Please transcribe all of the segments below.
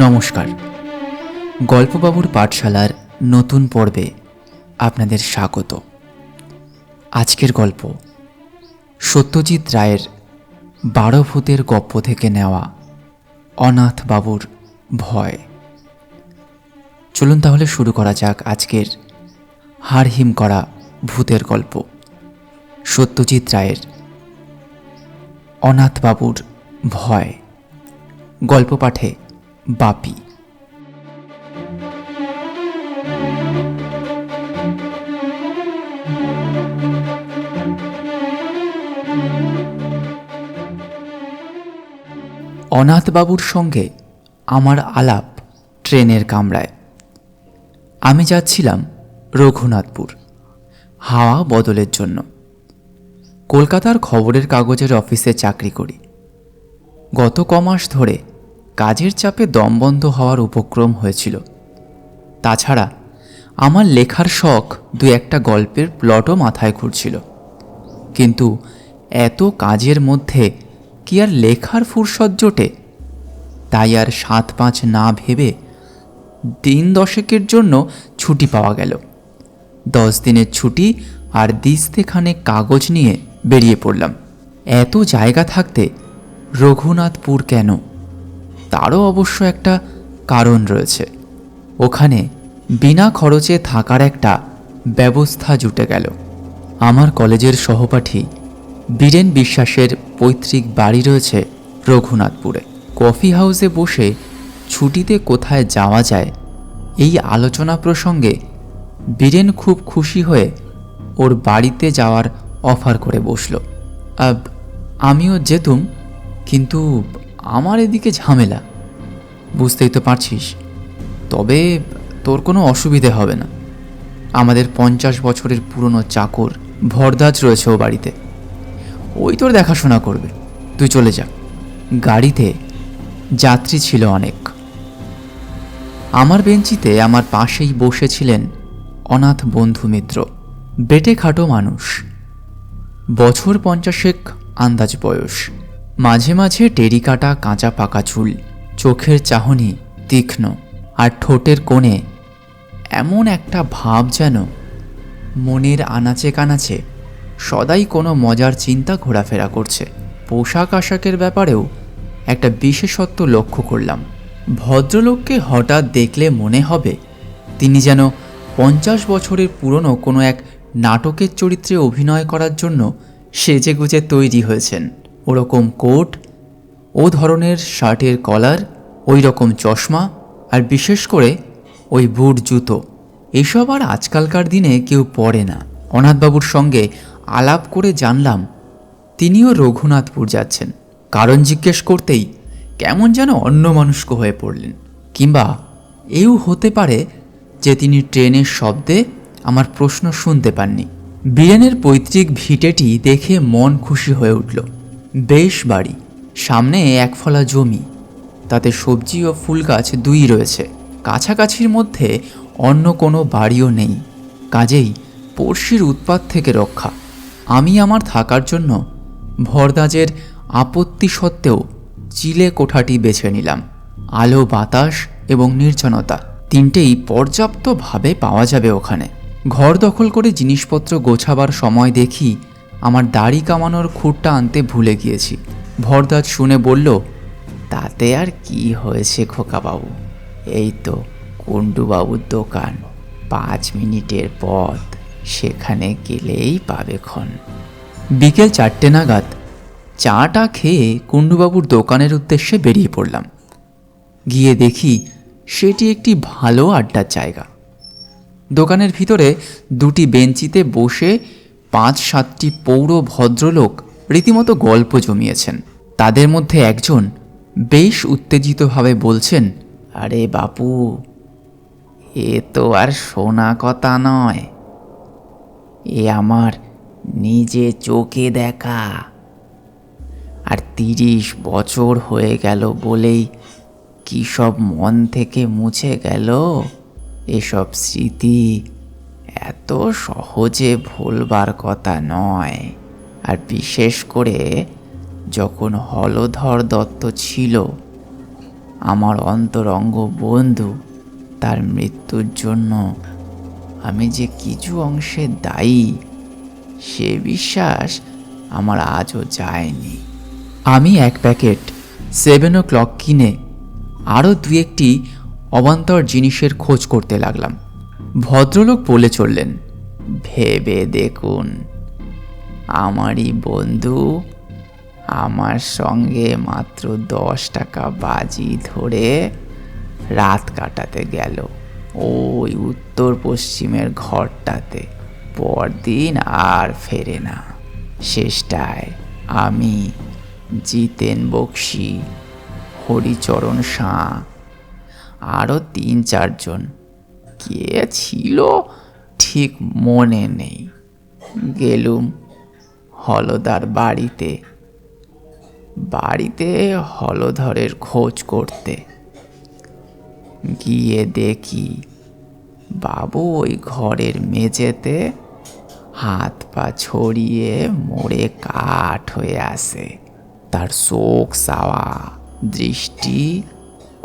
নমস্কার। গল্পবাবুর পাঠশালার নতুন পর্বে আপনাদের স্বাগত। আজকের গল্প সত্যজিৎ রায়ের 12 ভূতের গপ্প থেকে নেওয়া অনাথ বাবুর ভয়। চলুন তাহলে শুরু করা যাক আজকের হাড়হিম করা ভূতের গল্প, সত্যজিৎ রায়ের অনাথ বাবুর ভয়। গল্প পাঠে বাপি। অনাথবাবুর সঙ্গে আমার আলাপ ট্রেনের কামরায়। আমি যাচ্ছিলাম রঘুনাথপুর হাওয়া বদলের জন্য। কলকাতার খবরের কাগজের অফিসে চাকরি করি। গত কমাস ধরে কাজের চাপে দমবন্ধ হওয়ার উপক্রম হয়েছিল। তাছাড়া আমার লেখার শখ দু একটা গল্পের প্লটও মাথায় ঘুরছিল, কিন্তু এত কাজের মধ্যে কি আর লেখার ফুরসত জোটে? তাই আর 7-5 না ভেবে দিন 10 জন্য ছুটি পাওয়া গেল। 10 দিনের ছুটি আর দিস্তেখানে কাগজ নিয়ে বেরিয়ে পড়লাম। এত জায়গা থাকতে রঘুনাথপুর কেন? তারও অবশ্য একটা কারণ রয়েছে। ওখানে বিনা খরচে থাকার একটা ব্যবস্থা জুটে গেল। আমার কলেজের সহপাঠী বীরেন বিশ্বাসের পৈতৃক বাড়ি রয়েছে রঘুনাথপুরে। কফি হাউসে বসে ছুটিতে কোথায় যাওয়া যায় এই আলোচনা প্রসঙ্গে বীরেন খুব খুশি হয়ে ওর বাড়িতে যাওয়ার অফার করে বসল। আমিও যেতুম, কিন্তু আমার এদিকে ঝামেলা, বুঝতেই তো পারছিস। তবে তোর কোনো অসুবিধে হবে না। আমাদের 50 বছরের পুরনো চাকর ভরদাজ রয়েছে ও বাড়িতে, ওই তোর দেখাশোনা করবে। তুই চলে যা। গাড়িতে যাত্রী ছিল অনেক। আমার বেঞ্চিতে আমার পাশেই বসেছিলেন অনাথ বন্ধু মিত্র। বেটে খাটো মানুষ, বছর 50 আন্দাজ বয়স। মাঝে মাঝে টেরিকাটা কাঁচা পাকা চুল, চোখের চাহনি তীক্ষ্ণ, আর ঠোঁটের কোণে এমন একটা ভাব যেন মনের আনাচে কানাচে সদাই কোনো মজার চিন্তা ঘোরাফেরা করছে। পোশাক আশাকের ব্যাপারেও একটা বিশেষত্ব লক্ষ্য করলাম। ভদ্রলোককে হঠাৎ দেখলে মনে হবে তিনি যেন 50 বছরের পুরনো কোনো এক নাটকের চরিত্রে অভিনয় করার জন্য সেজেগুজে তৈরি হয়েছেন। ওরকম কোট, ও ধরনের শার্টের কলার, ওই রকম চশমা, আর বিশেষ করে ওই বুট জুতো, এসব আর আজকালকার দিনে কেউ পরে না। অনাথবাবুর সঙ্গে আলাপ করে জানলাম তিনিও রঘুনাথপুর যাচ্ছেন। কারণ জিজ্ঞেস করতেই কেমন যেন অন্যমনস্ক হয়ে পড়লেন। কিংবা এও হতে পারে যে তিনি ট্রেনের শব্দে আমার প্রশ্ন শুনতে পাননি। বীরেনের পৈতৃক ভিটেটি দেখে মন খুশি হয়ে উঠল। বেশ বাড়ি, সামনে একফলা জমি, তাতে সবজি ও ফুল গাছ দুই রয়েছে। কাছাকাছির মধ্যে অন্য কোনো বাড়িও নেই, কাজেই পড়শির উৎপাত থেকে রক্ষা। আমি আমার থাকার জন্য ভরদাজের আপত্তি সত্ত্বেও চিলে কোঠাটি বেছে নিলাম। আলো, বাতাস এবং নির্জনতা তিনটেই পর্যাপ্তভাবে পাওয়া যাবে ওখানে। ঘর দখল করে জিনিসপত্র গোছাবার সময় দেখি আমার দাড়ি কামানোর খুঁটটা আনতে ভুলে গিয়েছি। ভরদাজ শুনে বলল, তাতে আর কি হয়েছে খোকাবাবু, এই তো কুণ্ডুবাবুর দোকান, 5 মিনিটের পথ, সেখানে গেলেই পাবে ক্ষণ। বিকেল 4টে নাগাদ চাটা খেয়ে কুণ্ডুবাবুর দোকানের উদ্দেশ্যে বেরিয়ে পড়লাম। গিয়ে দেখি সেটি একটি ভালো আড্ডার জায়গা। দোকানের ভিতরে 2টি বেঞ্চিতে বসে 5-7টি পৌর ভদ্রলোক রীতিমতো গল্প জমিয়েছেন। তাদের মধ্যে একজন বেশ উত্তেজিতভাবে বলছেন, আরে বাপু, এ তো আর শোনা কথা নয়, এ আমার নিজে চোখে দেখা। আর 30 বছর হয়ে গেল বলেই কি সব মন থেকে মুছে গেল? এসব স্মৃতি এত সহজে ভুলবার কথা নয়। আর বিশেষ করে যখন হলধর দত্ত ছিল আমার অন্তরঙ্গ বন্ধু তার মৃত্যুর জন্য আমি যে কিছু অংশে দায়ী, সে বিশ্বাস আমার আজও যায়নি। আমি এক প্যাকেট 7 o'clock কিনে আরও 2-1টি অবান্তর জিনিসের খোঁজ করতে লাগলাম। ভদ্রলোক বলে চললেন, ভেবে দেখুন, আমারই বন্ধু আমার সঙ্গে মাত্র 10 টাকা বাজি ধরে রাত কাটাতে গেল ওই উত্তর পশ্চিমের ঘরটাতে। পরদিন আর ফেরে না। শেষটায় আমি, জিতেন বক্সি, হরিচরণ সাঁ, আরও 3-4 জন, কে ছিল ঠিক মনে নেই, গেলুম হলদার বাড়িতে হলধরের খোঁজ করতে। গিয়ে দেখি বাবু ওই ঘরের মেঝেতে হাত পা ছড়িয়ে মরে কাঠ হয়ে আসে। তার শোক সাওয়া দৃষ্টি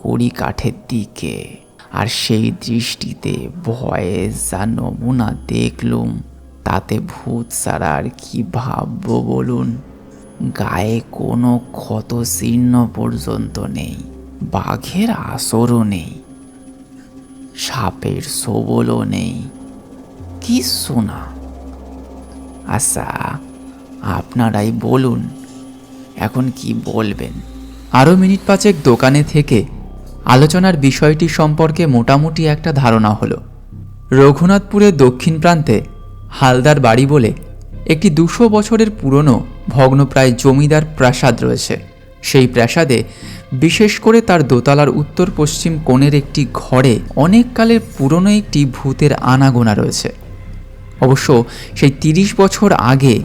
কড়ি কাঠের দিকে, আর সেই দৃষ্টিতে ভয়ে যা নমুনা দেখলুম, তাতে ভূত ছাড়া আর কি ভাববো বলুন। গায়ে কোনো ক্ষত চিহ্ন পর্যন্ত নেই, বাঘের আসরও নেই, সাপের ছোবলও নেই, কিচ্ছু না। আচ্ছা, আপনারাই বলুন এখন কি বলবেন। আরও মিনিট 5 দোকানে থেকে আলোচনার বিষয়টি সম্পর্কে মোটামুটি একটা ধারণা হলো। রঘুনাথপুরের দক্ষিণ প্রান্তে হালদার বাড়ি বলে একটি 200 বছরের পুরনো ভগ্নপ্রায় জমিদার প্রাসাদ রয়েছে। সেই প্রাসাদে বিশেষ করে তার দোতলার উত্তর পশ্চিম কোণের একটি ঘরে অনেক কালের পুরনো একটি ভূতের আনাগোনা রয়েছে। অবশ্য সেই 30 বছর আগে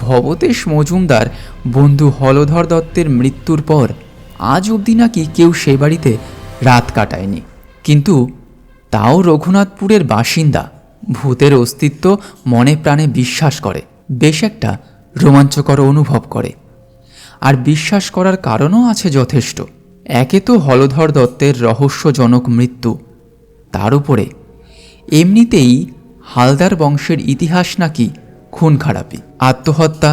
ভবতেশ মজুমদার বন্ধু হলধর দত্তের মৃত্যুর পর আজ অবধি নাকি কেউ সে বাড়িতে রাত কাটায়নি। কিন্তু তাও রঘুনাথপুরের বাসিন্দা ভূতের অস্তিত্ব মনে প্রাণে বিশ্বাস করে, বেশ একটা রোমাঞ্চকর অনুভব করে। আর বিশ্বাস করার কারণও আছে যথেষ্ট। একে তো হলধর দত্তের রহস্যজনক মৃত্যু, তার উপরে এমনিতেই হালদার বংশের ইতিহাস নাকি খুন খারাপি, আত্মহত্যা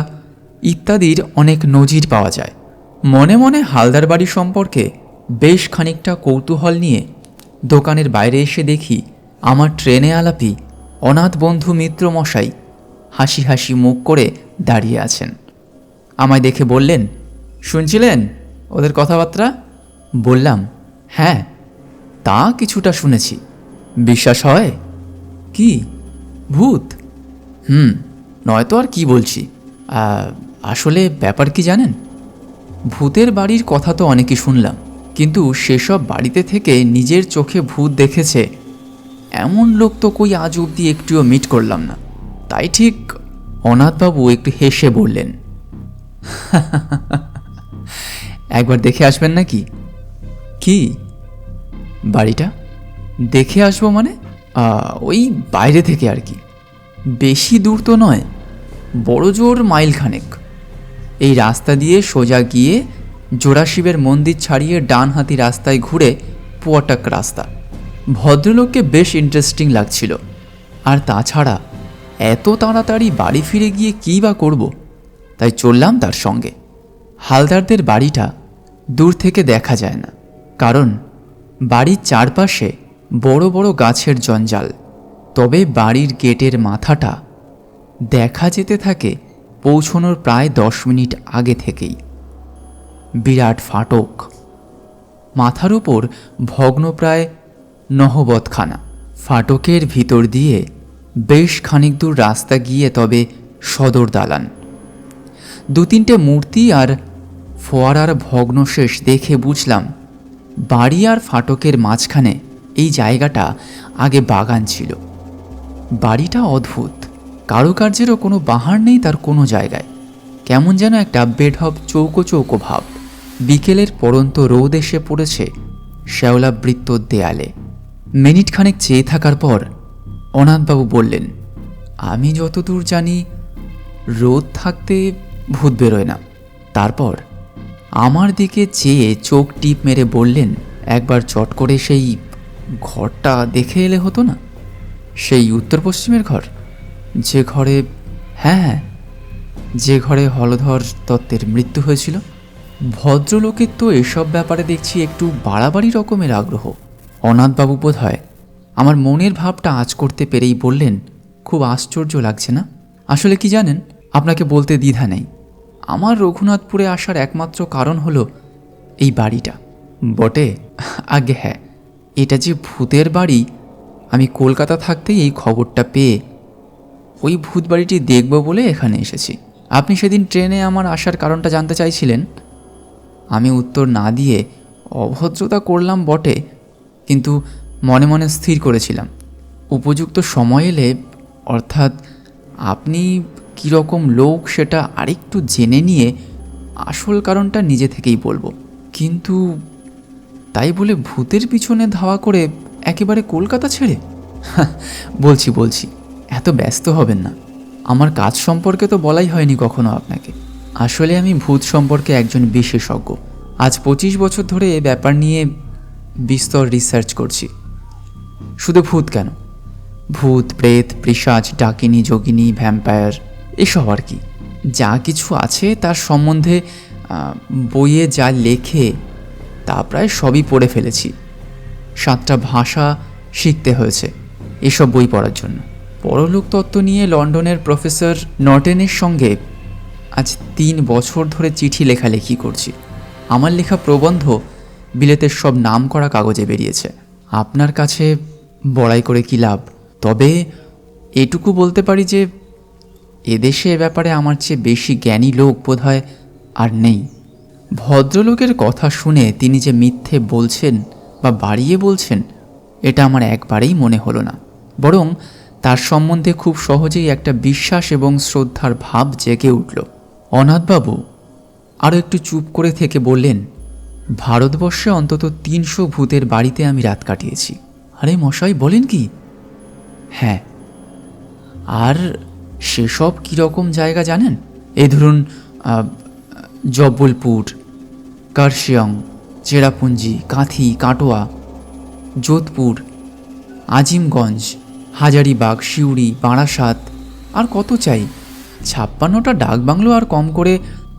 ইত্যাদির অনেক নজির পাওয়া যায়। মনে মনে হালদার বাড়ি সম্পর্কে বেশ খানিকটা কৌতূহল নিয়ে দোকানের বাইরে এসে দেখি আমার ট্রেনে আলাপি অনাথ বন্ধু মিত্র মশাই হাসি হাসি মুখ করে দাঁড়িয়ে আছেন। আমায় দেখে বললেন, শুনছিলেন ওদের কথাবার্তা? বললাম, হ্যাঁ, তা কিছুটা শুনেছি। বিশ্বাস হয়? কি ভূত? নয়তো আর কি বলছি। আসলে ব্যাপার কি জানেন, ভূতের বাড়ির কথা তো অনেকই শুনলাম, কিন্তু সেসব বাড়িতে থেকে নিজের চোখে ভূত দেখেছে এমন লোক তো কই আজ অবধি একটুও মিট করলাম না। তাই ঠিক। অনাথবাবু একটু হেসে বললেন, একবার দেখে আসবেন নাকি? কি বাড়িটা দেখে আসবো মানে? ওই বাইরে থেকে আর কি, বেশি দূর তো নয়, বড় জোর মাইলখানেক। এই রাস্তা দিয়ে সোজা গিয়ে জোড়াশিবের মন্দির ছাড়িয়ে ডান হাতি রাস্তায় ঘুরে পুয়াটাক রাস্তা। ভদ্রলোককে বেশ ইন্টারেস্টিং লাগছিল। আর তাছাড়া এত তাড়াতাড়ি বাড়ি ফিরে গিয়ে কী বা করব, তাই চললাম তার সঙ্গে। হালদারদের বাড়িটা দূর থেকে দেখা যায় না, কারণ বাড়ির চারপাশে বড় বড় গাছের জঞ্জাল। তবে বাড়ির গেটের মাথাটা দেখা যেতে থাকে পৌঁছনোর প্রায় 10 মিনিট আগে থেকেই। বিরাট ফাটক, মাথার উপর ভগ্নপ্রায় নহবতখানা। ফাটকের ভিতর দিয়ে বেশ খানিক দূর রাস্তা গিয়ে তবে সদর দালান। 2-3টে মূর্তি আর ফোয়ারার ভগ্নশেষ দেখে বুঝলাম বাড়ি আর ফাটকের মাঝখানে এই জায়গাটা আগে বাগান ছিল। বাড়িটা অদ্ভুত, কারুকার্যেরও কোনো বাহার নেই তার কোনো জায়গায়। কেমন যেন একটা বেঢপ চৌকো চৌকো ভাব। বিকেলের পরন্ত রোদ এসে পড়েছে শ্যাওলাবৃত্ত দেয়ালে। মিনিট খানেক চেয়ে থাকার পর অনাথবাবু বললেন, আমি যতদূর জানি রোদ থাকতে ভূত বেরোয় না। তারপর আমার দিকে চেয়ে চোখ টিপ মেরে বললেন, একবার চট করে সেই ঘরটা দেখে এলে হতো না? সেই উত্তর পশ্চিমের ঘর, যে ঘরে, হ্যাঁ, যে ঘরে হলধর দত্তের মৃত্যু হয়েছিল। ভদ্রলোকের তো এসব ব্যাপারে দেখছি একটু বাড়াবাড়ি রকমের আগ্রহ। অনাথবাবু বোধ হয় আমার মনের ভাবটা আঁচ করতে পেরেই বললেন, খুব আশ্চর্য লাগছে না? আসলে কি জানেন, আপনাকে বলতে দ্বিধা নেই, আমার রঘুনাথপুরে আসার একমাত্র কারণ হলো এই বাড়িটা। বটে? আগে হ্যাঁ, এটা যে ভূতের বাড়ি, আমি কলকাতা থাকতেই এই খবরটা পেয়ে ওই ভূত বাড়িটি দেখব বলে এখানে এসেছি। আপনি সেদিন ট্রেনে আমার আসার কারণটা জানতে চাইছিলেন। আমি উত্তর না দিয়ে অভদ্রতা করলাম বটে, কিন্তু মনে মনে স্থির করেছিলাম উপযুক্ত সময় এলে, অর্থাৎ আপনি কীরকম লোক সেটা আরেকটু জেনে নিয়ে আসল কারণটা নিজে থেকেই বলবো। কিন্তু তাই বলে ভূতের পিছনে ধাওয়া করে একেবারে কলকাতা ছেড়ে? বলছি, এত ব্যস্ত হবেন না। আমার কাজ সম্পর্কে তো বলাই হয়নি কখনো আপনাকে। আসলে আমি ভূত সম্পর্কে একজন বিশেষজ্ঞ। আজ 25 বছর ধরে এ ব্যাপার নিয়ে বিস্তর রিসার্চ করছি। শুধু ভূত কেন, ভূত, প্রেত, পিশাচ, ডাকিনী, যোগিনী, ভ্যাম্পায়ার, এসব আর কি। যা কিছু আছে তার সম্বন্ধে বইয়ে যা লেখে তা প্রায় সবই পড়ে ফেলেছি। 7টা ভাষা শিখতে হয়েছে এসব বই পড়ার জন্য। পরলোক তত্ত্ব নিয়ে লন্ডনের প্রফেসর নর্টেনের সঙ্গে আজ 3 বছর ধরে চিঠি লেখালেখি করছি। আমার লেখা প্রবন্ধ বিলেতের সব নামকরা কাগজে বেরিয়েছে। আপনার কাছে বড়াই করে কী লাভ? তবে এটুকু বলতে পারি যে এদেশে এ ব্যাপারে আমার চেয়ে বেশি জ্ঞানী লোক বোধহয় আর নেই। ভদ্রলোকের কথা শুনে তিনি যে মিথ্যে বলছেন বা বাড়িয়ে বলছেন এটা আমার একবারেই মনে হলো না, বরং তার সম্বন্ধে খুব সহজেই একটা বিশ্বাস এবং শ্রদ্ধার ভাব জেগে উঠল। অনাথবাবু আরও একটু চুপ করে থেকে বললেন, ভারতবর্ষে অন্তত 300 ভূতের বাড়িতে আমি রাত কাটিয়েছি। আরে মশাই, বলেন কি? হ্যাঁ, আর সেসব কীরকম জায়গা জানেন? এই ধরুন জব্বলপুর, কার্শিয়ং, চেরাপুঞ্জি, কাঁথি, কাটোয়া, যোধপুর, আজিমগঞ্জ, হাজারিবাগ, সিউড়ি, বারাসাত, আর কত চাই। 56টা ডাকবাংলো আর কম করে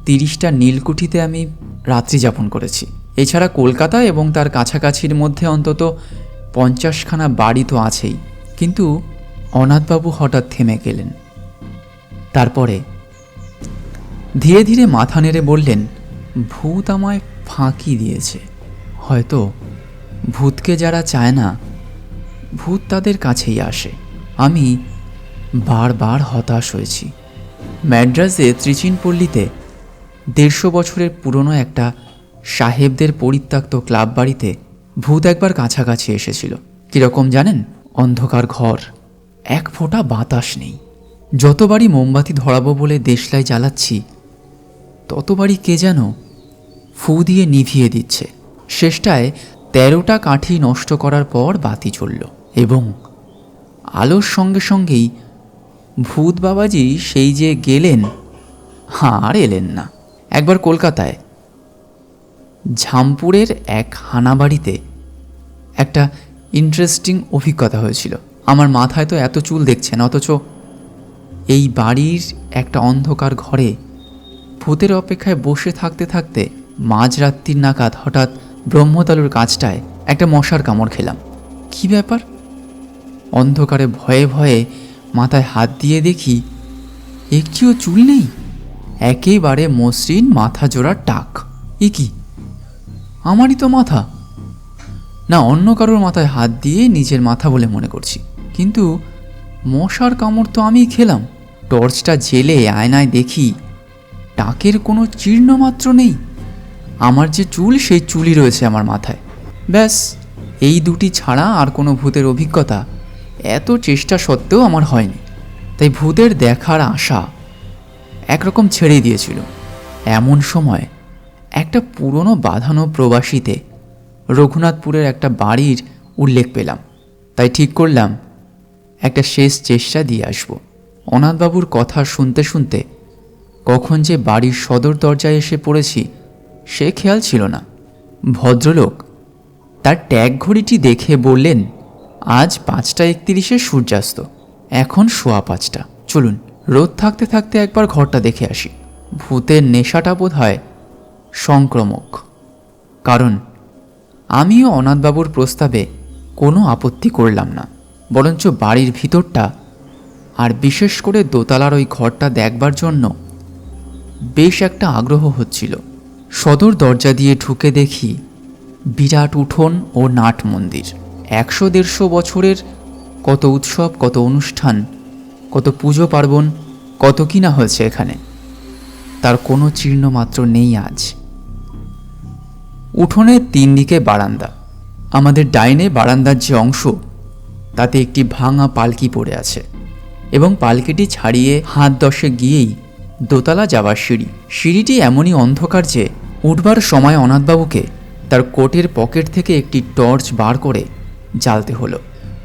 30টা নীলকুঠিতে আমি রাত্রি যাপন করেছি। এছাড়া কলকাতা এবং তার কাছাকাছির মধ্যে অন্তত 50খানা বাড়ি তো আছেই। কিন্তু অনাথবাবু হঠাৎ থেমে গেলেন। তারপরে ধীরে ধীরে মাথা নেড়ে বললেন, ভূত আমায় ফাঁকি দিয়েছে। হয়তো ভূতকে যারা চায় না, ভূত তাদের কাছেই আসে। আমি বারবার হতাশ হয়েছি। ম্যাড্রাসে ত্রিচিনপল্লীতে 150 বছরের পুরনো একটা সাহেবদের পরিত্যক্ত ক্লাব বাড়িতে ভূত একবার কাছাকাছি এসেছিল। কীরকম জানেন? অন্ধকার ঘর, এক ফোঁটা বাতাস নেই। যতবারই মোমবাতি ধরাবো বলে দেশলাই জ্বালাচ্ছি, ততবারই কে যেন ফু দিয়ে নিভিয়ে দিচ্ছে। শেষটায় 13টা কাঠি নষ্ট করার পর বাতি জ্বলল এবং আলোর সঙ্গে সঙ্গেই ভূত বাবাজি সেই যে গেলেন, আর এলেন না। একবার কলকাতায় ঝামপুরের এক হানাবাড়িতে একটা ইন্টারেস্টিং অভিজ্ঞতা হয়েছিল। আমার মাথায় তো এত চুল দেখছেন, অথচ এই বাড়ির একটা অন্ধকার ঘরে ভূতের অপেক্ষায় বসে থাকতে থাকতে মাঝরাত্রির নাগাদ হঠাৎ ব্রহ্মতালুর কাছটায় একটা মশার কামড় খেলাম। কি ব্যাপার? অন্ধকারে ভয়ে ভয়ে মাথায় হাত দিয়ে দেখি একটিও চুল নেই, একেবারে মসৃণ মাথা জোড়ার টাক। এ কি, আমারই তো মাথা না, অন্য কারোর মাথায় হাত দিয়ে নিজের মাথা বলে মনে করছি। কিন্তু মশার কামড় তো আমিই খেলাম। টর্চটা জেলে আয়নায় দেখি টাকের কোনো চিহ্ন মাত্র নেই। আমার যে চুল, সেই চুলই রয়েছে আমার মাথায়। ব্যাস, এই দুটি ছাড়া আর কোনো ভূতের অভিজ্ঞতা এত চেষ্টা সত্ত্বেও আমার হয়নি। তাই ভূতের দেখার আশা একরকম ছেড়ে দিয়েছিল। এমন সময় একটা পুরনো বাঁধানো প্রবাসীতে রঘুনাথপুরের একটা বাড়ির উল্লেখ পেলাম। তাই ঠিক করলাম একটা শেষ চেষ্টা দিয়ে আসব। অনাথবাবুর কথা শুনতে শুনতে কখন যে বাড়ির সদর দরজায় এসে পড়েছি সে খেয়াল ছিল না। ভদ্রলোক তার ট্যাগ ঘড়িটি দেখে বললেন, আজ 5:31 সূর্যাস্ত, এখন 5:15। চলুন, রোদ থাকতে থাকতে একবার ঘরটা দেখে আসি। ভূতের নেশাটা বোধ হয় সংক্রমক। কারণ আমিও অনাথবাবুর প্রস্তাবে কোনো আপত্তি করলাম না, বরঞ্চ বাড়ির ভিতরটা আর বিশেষ করে দোতলার ওই ঘরটা দেখবার জন্য বেশ একটা আগ্রহ হচ্ছিল। সদর দরজা দিয়ে ঢুকে দেখি বিরাট উঠোন ও নাট মন্দির। 100-150 বছরের কত উৎসব, কত অনুষ্ঠান, কত পুজো পার্বণ, কত কিনা হয়েছে এখানে, তার কোনো চিহ্ন মাত্র নেই আজ। উঠোনের 3 দিকে বারান্দা। আমাদের ডাইনে বারান্দার যে অংশ, তাতে একটি ভাঙা পালকি পড়ে আছে এবং পালকিটি ছাড়িয়ে হাত 10 গিয়েই দোতলা যাওয়ার সিঁড়ি। সিঁড়িটি এমনই অন্ধকার যে উঠবার সময় অনাথবাবুকে তার কোটের পকেট থেকে একটি টর্চ বার করে জ্বালতে হলো।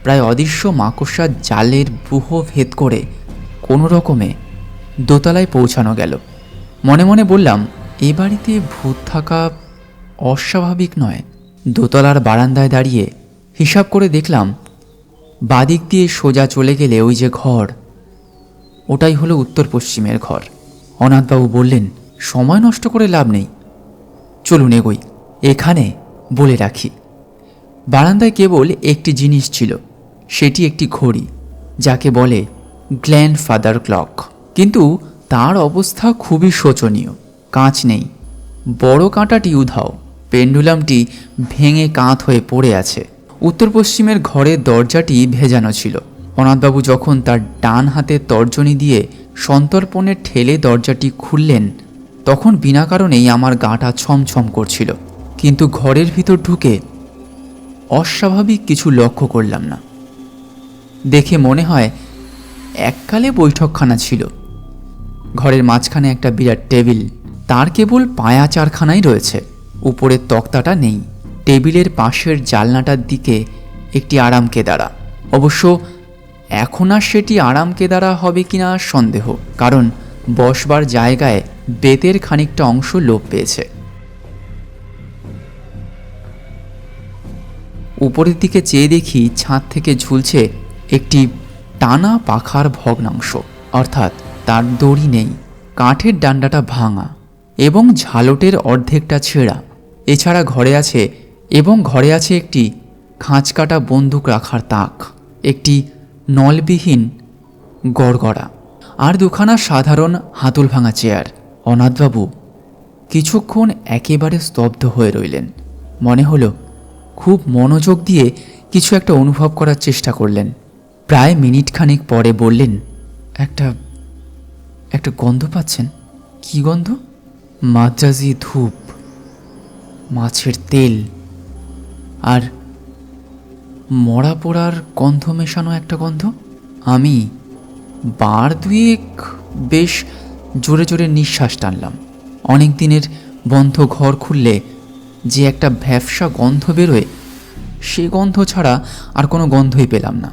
প্রায় অদৃশ্য মাকড়সার জালের ব্যূহ ভেদ করে কোনো রকমে দোতলায় পৌঁছানো গেল। মনে মনে বললাম, এ বাড়িতে ভূত থাকা অস্বাভাবিক নয়। দোতলার বারান্দায় দাঁড়িয়ে হিসাব করে দেখলাম, বাদিক দিয়ে সোজা চলে গেলে ওই যে ঘর, ওটাই হলো উত্তর পশ্চিমের ঘর। অনাথবাবু বললেন, সময় নষ্ট করে লাভ নেই, চলুন এগোই। এখানে বলে রাখি, বারান্দায় কেবল একটি জিনিস ছিল, সেটি একটি ঘড়ি, যাকে বলে গ্র্যান্ডফাদার ক্লক। কিন্তু তার অবস্থা খুবই শোচনীয়। কাঁচ নেই, বড় কাঁটাটি উধাও, পেন্ডুলামটি ভেঙে কাঁত হয়ে পড়ে আছে। উত্তর পশ্চিমের ঘরের দরজাটি ভেজানো ছিল। অনাথবাবু যখন তার ডান হাতের তর্জনী দিয়ে সন্তর্পণে ঠেলে দরজাটি খুললেন, তখন বিনা কারণেই আমার গাটা ছমছম করছিল। কিন্তু ঘরের ভিতর ঢুকে অস্বাভাবিক কিছু লক্ষ্য করলাম না। দেখে মনে হয় এককালে বৈঠকখানা ছিল। ঘরের মাঝখানে একটা বিরাট টেবিল, তার কেবল পায়া 4খানাই রয়েছে, উপরের তক্তাটা নেই। টেবিলের পাশের জালনাটার দিকে একটি আরাম কেদারা। অবশ্য এখন আর সেটি আরাম কেদারা হবে কিনা সন্দেহ, কারণ বসবার জায়গায় বেতের খানিকটা অংশ লোপ পেয়েছে। উপরের দিকে চেয়ে দেখি ছাদ থেকে ঝুলছে একটি টানা পাখার ভগ্নাংশ, অর্থাৎ তার দড়ি নেই। কাঠের ডান্ডাটা ভাঙা এবং ঝালটের অর্ধেকটা ছেঁড়া। এছাড়া ঘরে আছে একটি খাঁচকাটা বন্দুক রাখার তাক, একটি নলবিহীন গড়গড়া, আর 2খানা সাধারণ হাতল ভাঙা চেয়ার। অনাথবাবু কিছুক্ষণ একেবারে স্তব্ধ হয়ে রইলেন। মনে হলো খুব মনোযোগ দিয়ে কিছু একটা অনুভব করার চেষ্টা করলেন। প্রায় মিনিটখানেক পরে বললেন, একটা গন্ধ পাচ্ছেন? কি গন্ধ? মাদ্রাজি ধূপ, মাছের তেল আর মরা পোড়ার গন্ধ মেশানো একটা গন্ধ। আমি 2 বেশ জোরে জোরে নিঃশ্বাস টানলাম। অনেক দিনের বন্ধ ঘর খুললে যে একটা ভ্যাপসা গন্ধ বেরোয়, সে গন্ধ ছাড়া আর কোনো গন্ধই পেলাম না।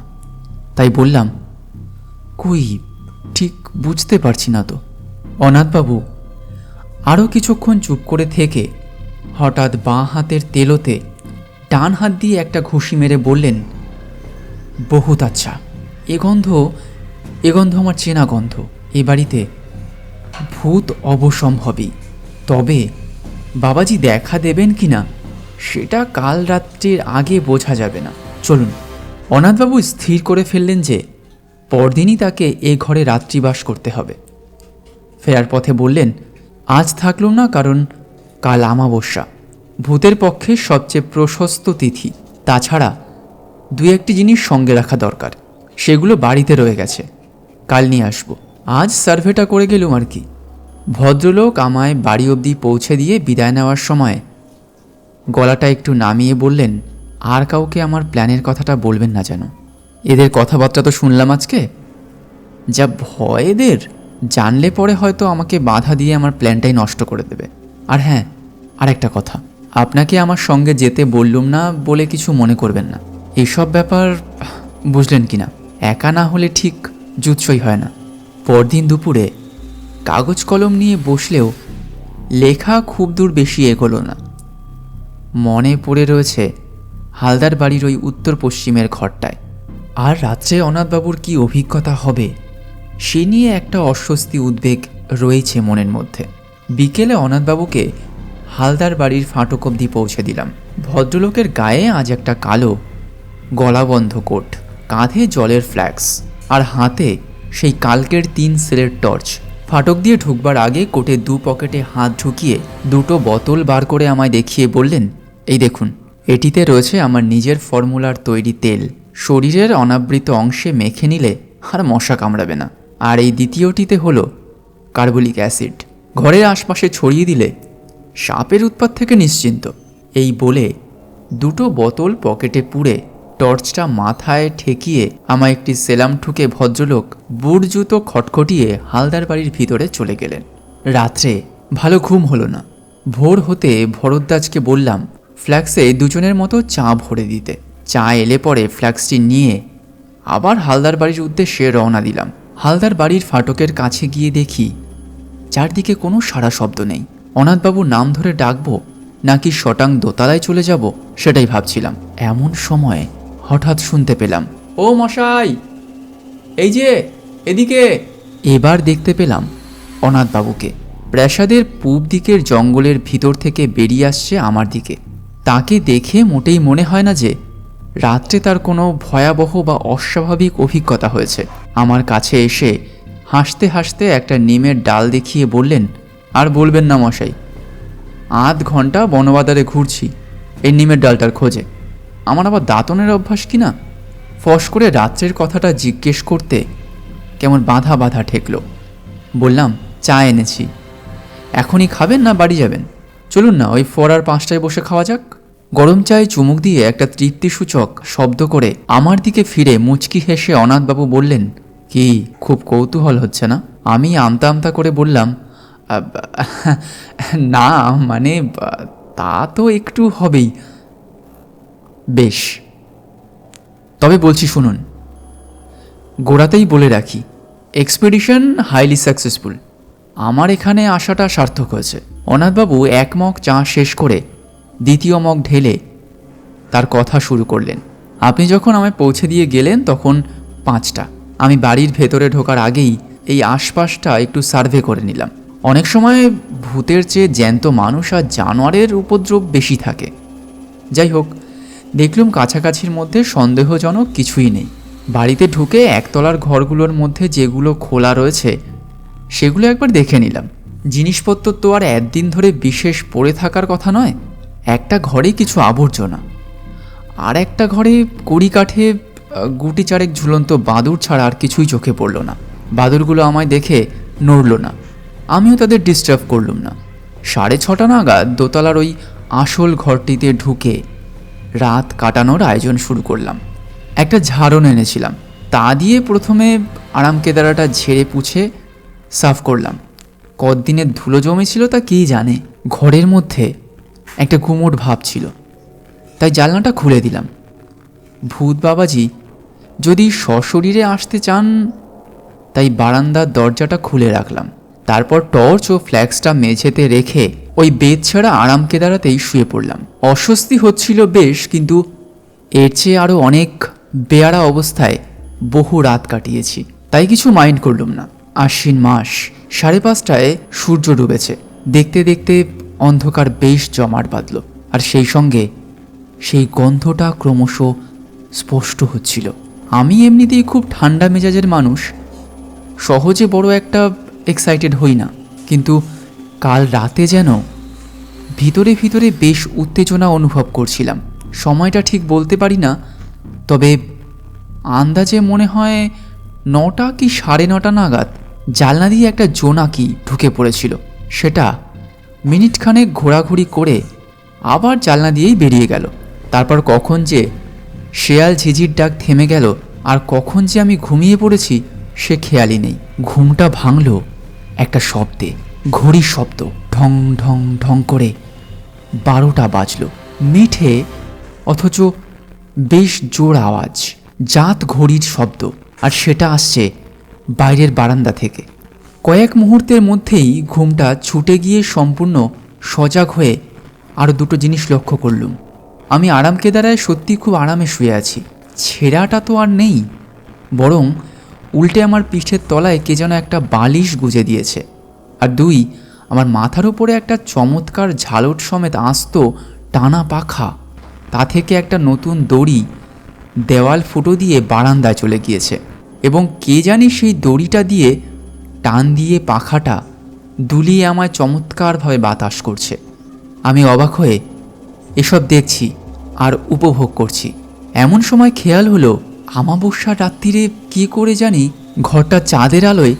তাই বললাম, কই, ঠিক বুঝতে পারছি না তো। অনাথবাবু আরও কিছুক্ষণ চুপ করে থেকে হঠাৎ বাঁ হাতের তেলোতে ডান হাত দিয়ে একটা ঘুষি মেরে বললেন, বহুত আচ্ছা, এ গন্ধ আমার চেনা গন্ধ। এ বাড়িতে ভূত অবসম্ভবী। তবে বাবাজি দেখা দেবেন কিনা সেটা কাল রাত্রির আগে বোঝা যাবে না। চলুন। অনাথবাবু স্থির করে ফেললেন যে পরদিনই তাকে এ ঘরে রাত্রিবাস করতে হবে। ফেরার পথে বললেন, আজ থাকলুম না, কারণ কাল আমাবস্যা, ভূতের পক্ষে সবচেয়ে প্রশস্ত তিথি। তাছাড়া 2-1টি জিনিস সঙ্গে রাখা দরকার, সেগুলো বাড়িতে রয়ে গেছে, কাল নিয়ে আসবো। আজ সার্ভেটা করে গেলুম আর কি। ভদ্রলোক আমায় বাড়ি অবধি পৌঁছে দিয়ে বিদায় নেওয়ার সময় গলাটা একটু নামিয়ে বললেন, আর কাউকে আমার প্ল্যানের কথাটা বলবেন না যেন। এদের কথাবার্তা তো শুনলাম আজকে, যা ভয় এদের, জানলে পরে হয়তো আমাকে বাধা দিয়ে আমার প্ল্যানটাই নষ্ট করে দেবে। আর হ্যাঁ, আর একটা কথা, আপনাকে আমার সঙ্গে যেতে বললুম না বলে কিছু মনে করবেন না। এসব ব্যাপার বুঝলেন কিনা, একা না হলে ঠিক জুৎসই হয় না। পরদিন দুপুরে কাগজ কলম নিয়ে বসলেও লেখা খুব দূর বেশি এগোলো না। মনে পড়ে রয়েছে হালদার বাড়ির ওই উত্তর পশ্চিমের ঘরটায়। আর রাত্রে অনাথবাবুর কি অভিজ্ঞতা হবে সে নিয়ে একটা অস্বস্তি উদ্বেগ রয়েছে মনের মধ্যে। বিকেলে অনাথবাবুকে হালদার বাড়ির ফাটক অবধি পৌঁছে দিলাম। ভদ্রলোকের গায়ে আজ একটা কালো গলাবন্ধ কোট, কাঁধে জলের ফ্ল্যাক্স, আর হাতে সেই কালকের 3 সেলের টর্চ। ফাটক দিয়ে ঢুকবার আগে কোটের 2 পকেটে হাত ঢুকিয়ে 2টো বোতল বার করে আমায় দেখিয়ে বললেন, এই দেখুন, এটিতে রয়েছে আমার নিজের ফর্মুলার তৈরি তেল। শরীরের অনাবৃত অংশে মেখে নিলে আর মশা কামড়াবে না। আর এই দ্বিতীয়টিতে হলো কার্বলিক অ্যাসিড, ঘরের আশপাশে ছড়িয়ে দিলে সাপের উৎপাত থেকে নিশ্চিন্ত। এই বলে 2টো বোতল পকেটে পুরে টর্চটা মাথায় ঠেকিয়ে আমায় একটি সেলাম ঠুকে ভদ্রলোক বুট জুতো খটখটিয়ে হালদার বাড়ির ভিতরে চলে গেলেন। রাত্রে ভালো ঘুম হলো না। ভোর হতে ভরদ্বাজকে বললাম ফ্ল্যাক্সে 2জনের মতো চা ভরে দিতে। চা এলে পরে ফ্ল্যাক্সটি নিয়ে আবার হালদার বাড়ির উদ্দেশ্যে রওনা দিলাম। হালদার বাড়ির ফাটকের কাছে গিয়ে দেখি চারদিকে কোনো সাড়া শব্দ নেই। অনাথবাবুর নাম ধরে ডাকবো নাকি শটাং দোতলায় চলে যাব সেটাই ভাবছিলাম। এমন সময় হঠাৎ শুনতে পেলাম, ও মশাই, এই যে এদিকে। এবার দেখতে পেলাম অনাথবাবুকে প্রাসাদের পূব দিকের জঙ্গলের ভিতর থেকে বেরিয়ে আসছে আমার দিকে। তাকে দেখে মোটেই মনে হয় না যে রাত্রে তার কোনো ভয়াবহ বা অস্বাভাবিক অভিজ্ঞতা হয়েছে। আমার কাছে এসে হাসতে হাসতে একটা নিমের ডাল দেখিয়ে বললেন, আর বলবেন না মশাই, আধ ঘন্টা বনবাদারে ঘুরছি এই নিমের ডালটার খোঁজে। আমার আবার দাঁতনের অভ্যাস কি না। ফস করে রাত্রের কথাটা জিজ্ঞেস করতে কেমন বাধা বাধা ঠেকল। বললাম, চা এনেছি, এখনই খাবেন না বাড়ি যাবেন? চলুন না, ওই 4 আর 5টায় বসে খাওয়া যাক। গরম চায়ে চুমুক দিয়ে একটা তৃপ্তিসূচক শব্দ করে আমার দিকে ফিরে মুচকি হেসে অনাথবাবু বললেন, কি খুব কৌতূহল হচ্ছে না? আমি আমতা আমতা করে বললাম, না মানে তা তো একটু হবেই। বেশ, তবে বলছি শুনুন। গোড়াতেই বলে রাখি, এক্সপেডিশন হাইলি সাকসেসফুল। আমার এখানে আসাটা সার্থক হয়েছে। অনাথবাবু 1 মগ চা শেষ করে 2য় মগ ঢেলে তার কথা শুরু করলেন। আপনি যখন আমায় পৌঁছে দিয়ে গেলেন তখন 5টা। আমি বাড়ির ভেতরে ঢোকার আগেই এই আশপাশটা একটু সার্ভে করে নিলাম। অনেক সময় ভূতের চেয়ে জ্যান্ত মানুষ আর জানোয়ারের উপদ্রব বেশি থাকে। যাই হোক, দেখলুম কাছাকাছির মধ্যে সন্দেহজনক কিছুই নেই। বাড়িতে ঢুকে একতলার ঘরগুলোর মধ্যে যেগুলো খোলা রয়েছে সেগুলো একবার দেখে নিলাম। জিনিসপত্র তো আর একদিন ধরে বিশেষ পড়ে থাকার কথা নয়। একটা ঘরে কিছু আবর্জনা, আর একটা ঘরে কড়ি কাঠে গুটি চারেক ঝুলন্ত বাদুড় ছাড়া আর কিছুই চোখে পড়ল না। বাদুড়গুলো আমায় দেখে নড়ল না, আমিও তাদের ডিস্টার্ব করলুম না। 6:30 নাগাদ দোতলার ওই আসল ঘরটিতে ঢুকে রাত কাটানোর আয়োজন শুরু করলাম। একটা ঝাড়ন এনেছিলাম, তা দিয়ে প্রথমে আরাম কেদারাটা ঝেড়ে পুছে সাফ করলাম। কতদিনের ধুলো জমেছিল তা কে জানে। ঘরের মধ্যে একটা গুমোট ভাব ছিল, তাই জানলাটা খুলে দিলাম। ভূত বাবাজি যদি সশরীরে আসতে চান তাই বারান্দার দরজাটা খুলে রাখলাম। তারপর টর্চ ও ফ্ল্যাক্সটা মেঝেতে রেখে ওই বেদ ছাড়া আরাম কেদারাতেই শুয়ে পড়লাম। অস্বস্তি হচ্ছিল বেশ, কিন্তু এর চেয়ে আরও অনেক বেয়ারা অবস্থায় বহু রাত কাটিয়েছি, তাই কিছু মাইন্ড করলুম না। আশ্বিন মাস, 5:30টায় সূর্য ডুবেছে। দেখতে দেখতে অন্ধকার বেশ জমাট বাঁধল, আর সেই সঙ্গে সেই গন্ধটা ক্রমশ স্পষ্ট হচ্ছিল। আমি এমনিতেই খুব ঠান্ডা মেজাজের মানুষ, সহজে বড় একটা এক্সাইটেড হই না, কিন্তু কাল রাতে যেন ভিতরে ভিতরে বেশ উত্তেজনা অনুভব করছিলাম। সময়টা ঠিক বলতে পারি না, তবে আন্দাজে মনে হয় 9টা কি 9:30 নাগাদ জানলা দিয়ে একটা জোনাকি ঢুকে পড়েছিল। সেটা মিনিটখানেক ঘোরাঘুরি করে আবার জানলা দিয়েই বেরিয়ে গেল। তারপর কখন যে শেয়াল ঝিঝির ডাক থেমে গেল আর কখন যে আমি ঘুমিয়ে পড়েছি সে খেয়ালই নেই। ঘুমটা ভাঙল একটা শব্দে, ঘড়ির শব্দ। ঢং ঢং ঢং করে 12টা বাজল। মিঠে অথচ বেশ জোর আওয়াজ, জাত ঘড়ির শব্দ, আর সেটা আসছে বাইরের বারান্দা থেকে। কয়েক মুহূর্তের মধ্যেই ঘুমটা ছুটে গিয়ে সম্পূর্ণ সজাগ হয়ে আরও দুটো জিনিস লক্ষ্য করলুম। আমি আরাম কেদারায় সত্যি খুব আরামে শুয়ে আছি। ছেঁড়াটা তো আর নেই, বরং উল্টে আমার পিঠের তলায় কে যেন একটা বালিশ গুজে দিয়েছে। আর দুই, আমার মাথার উপরে একটা চমৎকার ঝালট সমেত আস্ত টানা পাখা, তা থেকে একটা নতুন দড়ি দেওয়াল ফুটো দিয়ে বারান্দায় চলে গিয়েছে, এবং কে জানি সেই দড়িটা দিয়ে টান দিয়ে পাখাটা দুলিয়ে আমায় চমৎকারভাবে বাতাস করছে। আমি অবাক হয়ে এসব দেখছি আর উপভোগ করছি। এমন সময় খেয়াল হলো আমাবস্যার রাত্রিরে কী করে জানি ঘরটা চাঁদের আলোয়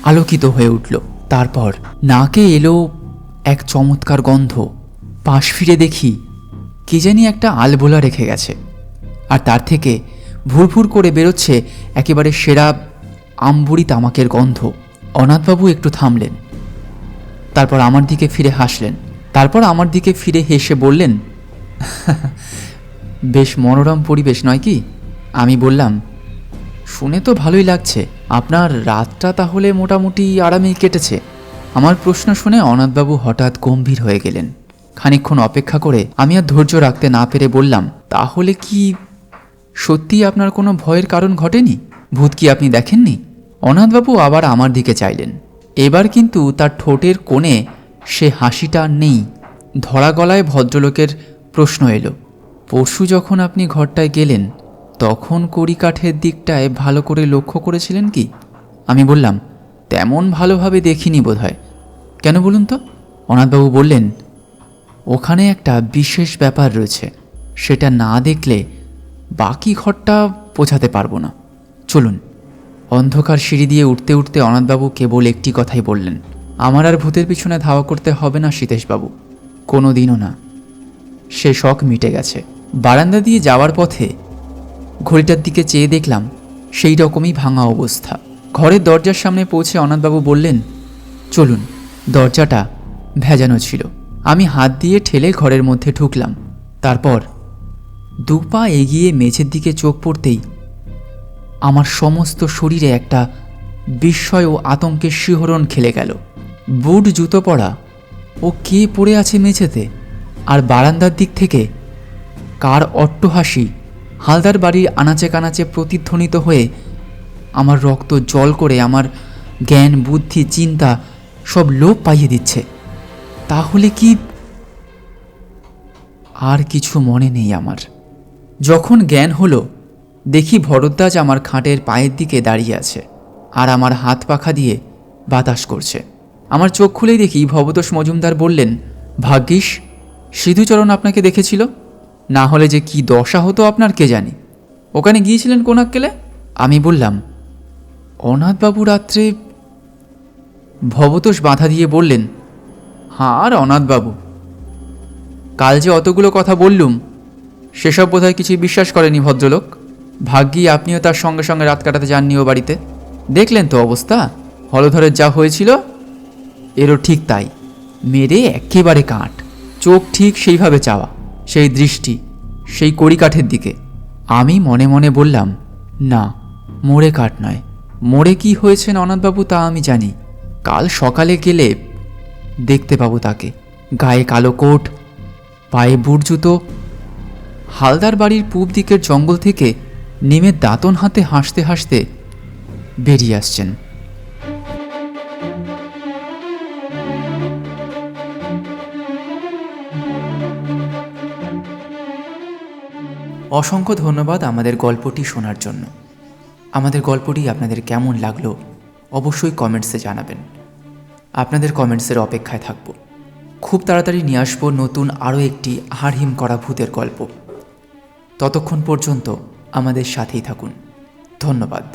আলোকিত হয়ে উঠল। তারপর নাকে এলো এক চমৎকার গন্ধ। পাশ ফিরে দেখি কে জানি একটা আলবোলা রেখে গেছে, আর তার থেকে ভুরভুর করে বেরোচ্ছে একেবারে সেরা আম্বুরি তামাকের গন্ধ। অনাথবাবু একটু থামলেন, তারপর আমার দিকে ফিরে হেসে বললেন, বেশ মনোরম পরিবেশ নয় কি? আমি বললাম, শুনে তো ভালোই লাগছে। আপনার রাতটা তাহলে মোটামুটি আরামেই কেটেছে? আমার প্রশ্ন শুনে অনাথবাবু হঠাৎ গম্ভীর হয়ে গেলেন। খানিকক্ষণ অপেক্ষা করে আমি আর ধৈর্য রাখতে না পেরে বললাম, তাহলে কি সত্যিই আপনার কোনো ভয়ের কারণ ঘটেনি? ভূত কি আপনি দেখেননি? অনাথবাবু আবার আমার দিকে চাইলেন। এবার কিন্তু তার ঠোঁটের কোণে সে হাসিটা নেই। ধরা গলায় ভদ্রলোকের প্রশ্ন এলো, পরশু যখন আপনি ঘরটায় গেলেন তখন কড়িকাঠের দিকটায় ভালো করে লক্ষ্য করেছিলেন কি? আমি বললাম, তেমন ভালোভাবে দেখিনি বোধহয়। কেন বলুন তো? অনাথবাবু বললেন, ওখানে একটা বিশেষ ব্যাপার রয়েছে, সেটা না দেখলে বাকি ঘরটা বোঝাতে পারবো না। চলুন। অন্ধকার সিঁড়ি দিয়ে উঠতে উঠতে অনাথবাবু কেবল একটি কথাই বললেন, আমার আর ভূতের পিছনে ধাওয়া করতে হবে না সীতেশবাবু, কোনো দিনও না। সে শখ মিটে গেছে। বারান্দা দিয়ে যাওয়ার পথে ঘড়িটার দিকে চেয়ে দেখলাম সেই রকমই ভাঙা অবস্থা। ঘরের দরজার সামনে পৌঁছে অনাথবাবু বললেন, চলুন। দরজাটা ভেজানো ছিল। আমি হাত দিয়ে ঠেলে ঘরের মধ্যে ঢুকলাম। তারপর দু পা এগিয়ে মেঝের দিকে চোখ পড়তেই আমার সমস্ত শরীরে একটা বিস্ময় ও আতঙ্কের শিহরণ খেলে গেল। বুট জুতো পরা ও কে পড়ে আছে মেঝেতে, আর বারান্দার দিক থেকে কার অট্টহাসি হালদার বাড়ির আনাচে কানাচে প্রতিধ্বনিত হয়ে আমার রক্ত জল করে আমার জ্ঞান বুদ্ধি চিন্তা সব লোপ পাইয়ে দিচ্ছে। তাহলে কি? আর কিছু মনে নেই আমার। যখন জ্ঞান হলো, দেখি ভরদ্বাজ আমার খাটের পায়ের দিকে দাঁড়িয়ে আছে আর আমার হাত পাখা দিয়ে বাতাস করছে। আমার চোখ খুলেই দেখি ভবতোষ মজুমদার বললেন, ভাগ্যিস সিধুচরণ আপনাকে দেখেছিল, না হলে যে কি দশা হতো আপনার কে জানি। ওখানে গিয়েছিলেন কোন আক্কেলে? আমি বললাম, অনাথবাবু রাত্রে। ভবতোষ বাধা দিয়ে বললেন, আর অনাথবাবু, কাল যে অতগুলো কথা বললুম সেসব বোধহয় কিছুই বিশ্বাস করেনি ভদ্রলোক। ভাগ্যি আপনিও তার সঙ্গে সঙ্গে রাত কাটাতে যাননি ও বাড়িতে। দেখলেন তো অবস্থা, হলধরের যা হয়েছিল এরও ঠিক তাই। মেরে একেবারে কাঠ। চোখ ঠিক সেইভাবে চাওয়া, সেই দৃষ্টি সেই কড়িকাঠের দিকে। আমি মনে মনে বললাম, না, মোড়ে কাঠ নয়। মোড়ে কি হয়েছেন অনাথবাবু তা আমি জানি। কাল সকালে গেলে দেখতে পাবো তাকে। গায়ে কালো কোট, পায়ে বুট জুতো, হালদার বাড়ির পূব দিকের জঙ্গল থেকে নেমে দাঁতন হাতে হাসতে হাসতে বেরিয়ে আসছেন। অসংখ্য ধন্যবাদ আমাদের গল্পটি শোনার জন্য। আমাদের গল্পটি আপনাদের কেমন লাগলো অবশ্যই কমেন্টসে জানাবেন। আপনাদের কমেন্টসের অপেক্ষায় থাকব। খুব তাড়াতাড়ি নিয়ে আসবো নতুন আরও একটি হাড়হিম করা ভূতের গল্প। ততক্ষণ পর্যন্ত আমাদের সাথেই থাকুন। ধন্যবাদ।